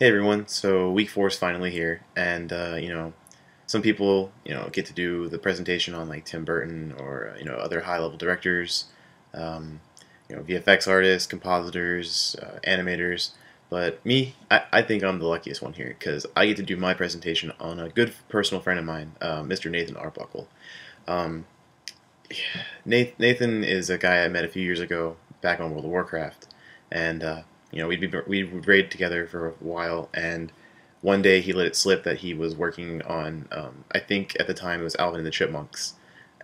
Hey everyone, so week 4 is finally here, and some people get to do the presentation on like Tim Burton or other high-level directors, um, VFX artists, compositors, animators. But me, I think I'm the luckiest one here because I get to do my presentation on a good personal friend of mine, Mr. Nathan Arbuckle. Um, Nathan is a guy I met a few years ago back on World of Warcraft, and we'd raid together for a while, and one day he let it slip that he was working on I think at the time it was Alvin and the Chipmunks,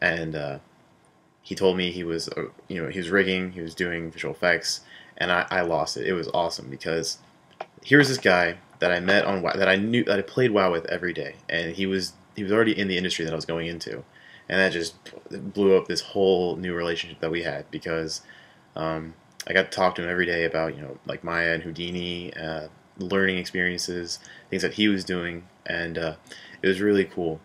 and he told me he was he was rigging, he was doing visual effects, and I lost it. It was awesome because here's this guy that I met on WoW, that I knew that I played WoW with every day, and he was already in the industry that I was going into, and that just blew up this whole new relationship that we had because I got to talk to him every day about like Maya and Houdini, learning experiences, things that he was doing, and it was really cool.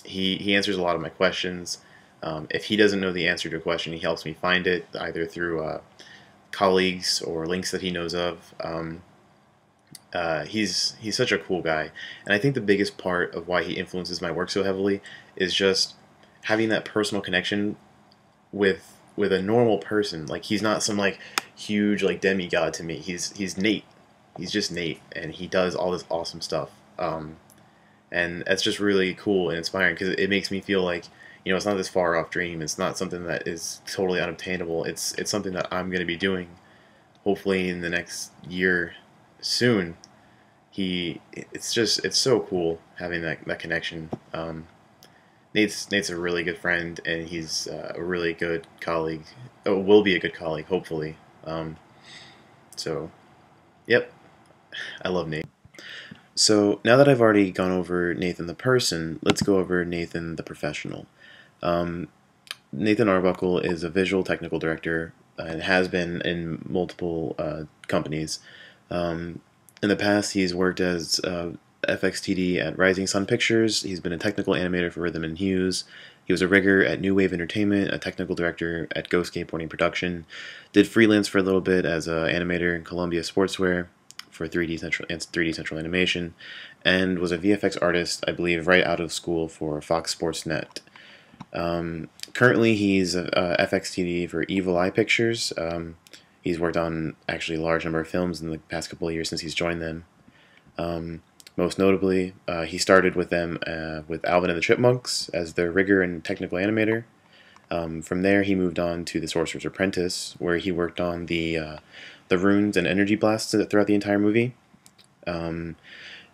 He answers a lot of my questions. If he doesn't know the answer to a question, he helps me find it either through colleagues or links that he knows of. He's such a cool guy, and I think the biggest part of why he influences my work so heavily is just having that personal connection with a normal person. Like he's not some like huge like demigod to me. He's Nate. He's just Nate, and he does all this awesome stuff. And that's just really cool and inspiring because it makes me feel like it's not this far off dream. It's not something that is totally unobtainable. It's something that I'm going to be doing hopefully in the next year soon. It's so cool having that connection. Nate's a really good friend, and he's a really good colleague. Oh, will be a good colleague, hopefully. So, yep, I love Nate. So now that I've already gone over Nathan the person, let's go over Nathan the professional. Um, Nathan Arbuckle is a visual technical director and has been in multiple companies. In the past, he's worked as FXTD at Rising Sun Pictures. He's been a technical animator for Rhythm and Hues. He was a rigger at New Wave Entertainment, a technical director at Ghost Skateboarding Production. Did freelance for a little bit as an animator in Columbia Sportswear for 3D Central Animation, and was a VFX artist, I believe, right out of school for Fox Sports Net. Currently, he's FXTD for Evil Eye Pictures. He's worked on actually a large number of films in the past couple of years since he's joined them. Most notably, he started with them with Alvin and the Chipmunks as their rigger and technical animator. From there, he moved on to The Sorcerer's Apprentice, where he worked on the runes and energy blasts throughout the entire movie.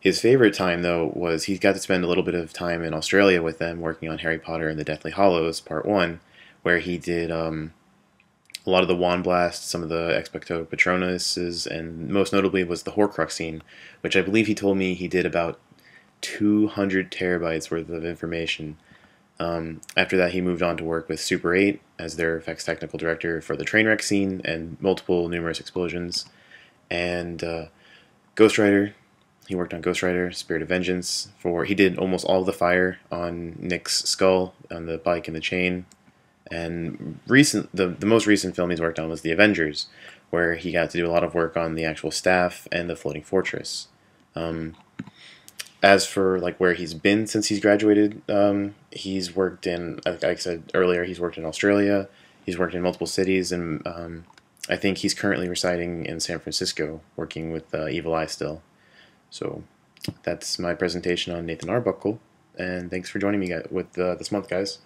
His favorite time, though, was he got to spend a little bit of time in Australia with them, working on Harry Potter and the Deathly Hallows Part 1, where he did a lot of the wand blasts, some of the Expecto Patronuses, and most notably was the Horcrux scene, which I believe he told me he did about 200 terabytes worth of information. After that, he moved on to work with Super 8 as their effects technical director for the train wreck scene and numerous explosions. And Ghost Rider, he worked on Ghost Rider, Spirit of Vengeance. He did almost all of the fire on Nick's skull, on the bike and the chain. And the most recent film he's worked on was The Avengers, where he got to do a lot of work on the actual staff and the floating fortress. As for like where he's been since he's graduated, he's worked in, like I said earlier, he's worked in Australia, he's worked in multiple cities, and I think he's currently residing in San Francisco, working with Evil Eye still. So that's my presentation on Nathan Arbuckle, and thanks for joining me with this month, guys.